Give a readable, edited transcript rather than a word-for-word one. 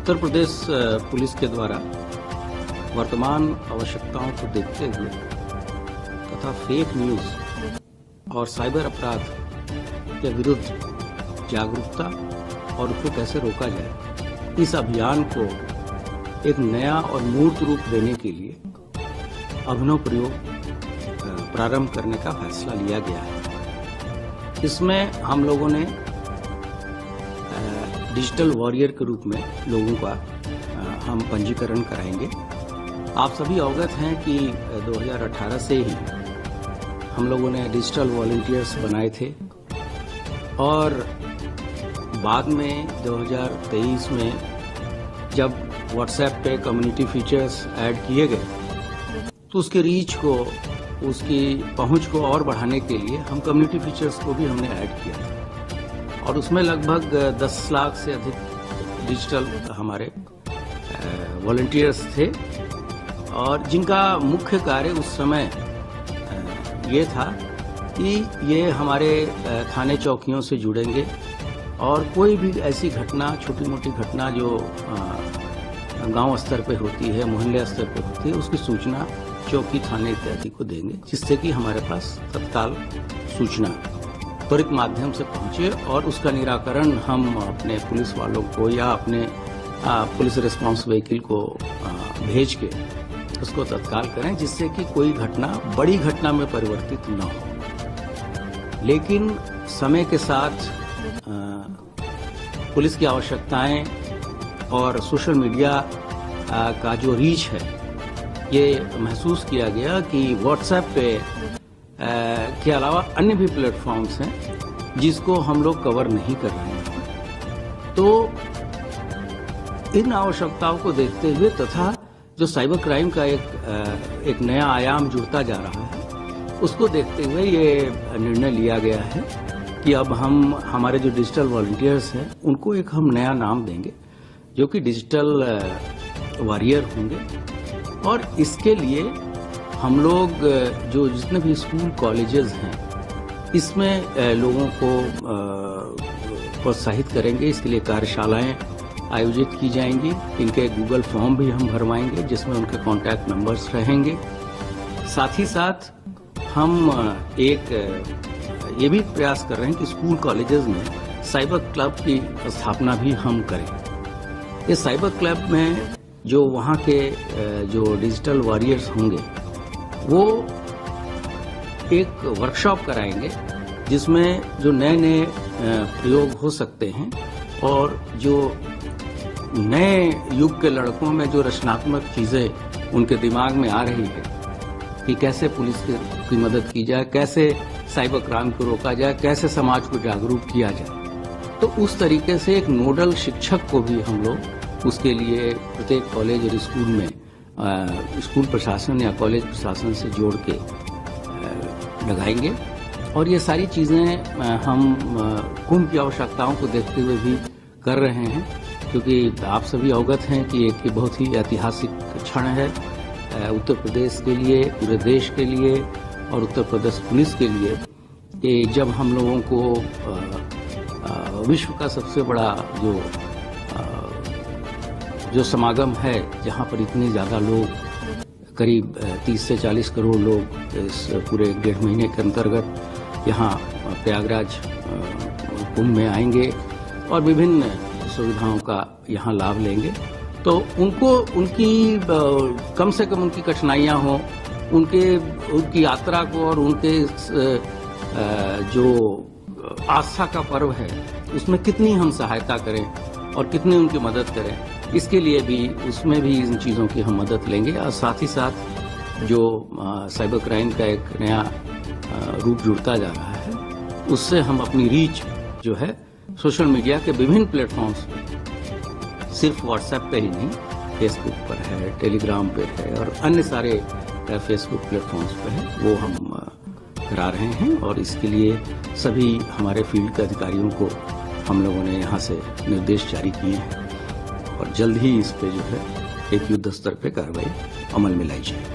Uttar Pradesh police के द्वारा वर्तमान आवश्यकताओं को देखते हुए तथा फेक न्यूज और साइबर अपराध के विरुद्ध जागरूकता और उसको कैसे रोका जाए, इस अभियान को एक नया और मूर्त रूप देने के लिए अभिनव प्रयोग प्रारंभ करने का फैसला लिया गया है। इसमें हम लोगों ने डिजिटल वॉरियर के रूप में लोगों का हम पंजीकरण कराएंगे। आप सभी अवगत हैं कि 2018 से ही हम लोगों ने डिजिटल वॉलंटियर्स बनाए थे और बाद में 2023 में जब व्हाट्सएप पे कम्युनिटी फीचर्स ऐड किए गए तो उसके रीच को, उसकी पहुंच को और बढ़ाने के लिए हम कम्युनिटी फीचर्स को भी हमने ऐड किया था और उसमें लगभग 10 लाख से अधिक डिजिटल हमारे वॉलंटियर्स थे और जिनका मुख्य कार्य उस समय ये था कि ये हमारे थाने चौकियों से जुड़ेंगे और कोई भी ऐसी घटना, छोटी मोटी घटना जो गांव स्तर पे होती है, मोहल्ले स्तर पे होती है, उसकी सूचना चौकी, थाने इत्यादि को देंगे, जिससे कि हमारे पास तत्काल सूचना त्वरित माध्यम से पहुंचे और उसका निराकरण हम अपने पुलिस वालों को या अपने पुलिस रिस्पांस व्हीकल को भेज के उसको तत्काल करें, जिससे कि कोई घटना बड़ी घटना में परिवर्तित न हो। लेकिन समय के साथ पुलिस की आवश्यकताएं और सोशल मीडिया का जो रीच है, ये महसूस किया गया कि व्हाट्सएप पे के अलावा अन्य भी प्लेटफॉर्म्स हैं जिसको हम लोग कवर नहीं कर रहे हैं। तो इन आवश्यकताओं को देखते हुए तथा जो साइबर क्राइम का एक नया आयाम जुड़ता जा रहा है, उसको देखते हुए ये निर्णय लिया गया है कि अब हम हमारे जो डिजिटल वॉलंटियर्स हैं उनको एक हम नया नाम देंगे जो कि डिजिटल वॉरियर होंगे। और इसके लिए हम लोग जो जितने भी स्कूल कॉलेजेस हैं इसमें लोगों को प्रोत्साहित करेंगे। इसके लिए कार्यशालाएं आयोजित की जाएंगी। इनके गूगल फॉर्म भी हम भरवाएंगे जिसमें उनके कॉन्टैक्ट नंबर्स रहेंगे। साथ ही साथ हम एक ये भी प्रयास कर रहे हैं कि स्कूल कॉलेजेस में साइबर क्लब की स्थापना भी हम करें। इस साइबर क्लब में जो वहाँ के जो डिजिटल वॉरियर्स होंगे वो एक वर्कशॉप कराएंगे जिसमें जो नए नए प्रयोग हो सकते हैं और जो नए युग के लड़कों में जो रचनात्मक चीजें उनके दिमाग में आ रही है कि कैसे पुलिस की मदद की जाए, कैसे साइबर क्राइम को रोका जाए, कैसे समाज को जागरूक किया जाए। तो उस तरीके से एक नोडल शिक्षक को भी हम लोग उसके लिए प्रत्येक कॉलेज और स्कूल में स्कूल प्रशासन या कॉलेज प्रशासन से जोड़ के लगाएंगे। और ये सारी चीजें हम कुंभ की आवश्यकताओं को देखते हुए भी कर रहे हैं, क्योंकि आप सभी अवगत हैं कि एक बहुत ही ऐतिहासिक क्षण है उत्तर प्रदेश के लिए, पूरे देश के लिए और उत्तर प्रदेश पुलिस के लिए कि जब हम लोगों को विश्व का सबसे बड़ा जो समागम है, जहां पर इतने ज्यादा लोग, करीब 30 से 40 करोड़ लोग इस पूरे 1.5 महीने के अंतर्गत यहाँ प्रयागराज कुंभ में आएंगे और विभिन्न सुविधाओं का यहाँ लाभ लेंगे। तो उनकी कम से कम उनकी कठिनाइयां हो, उनकी यात्रा को और उनके जो आस्था का पर्व है उसमें कितनी हम सहायता करें और कितनी उनकी मदद करें, इसके लिए भी उसमें भी इन चीज़ों की हम मदद लेंगे। और साथ ही साथ जो साइबर क्राइम का एक नया रूप जुड़ता जा रहा है, उससे हम अपनी रीच जो है सोशल मीडिया के विभिन्न प्लेटफॉर्म्स पे, सिर्फ व्हाट्सएप पे ही नहीं, फेसबुक पर है, टेलीग्राम पे है और अन्य सारे फेसबुक प्लेटफॉर्म्स पे है, वो हम करा रहे हैं। और इसके लिए सभी हमारे फील्ड के अधिकारियों को हम लोगों ने यहाँ से निर्देश जारी किए हैं और जल्द ही इस पे जो है एक युद्ध स्तर पे कार्रवाई अमल में लाई जाएगी।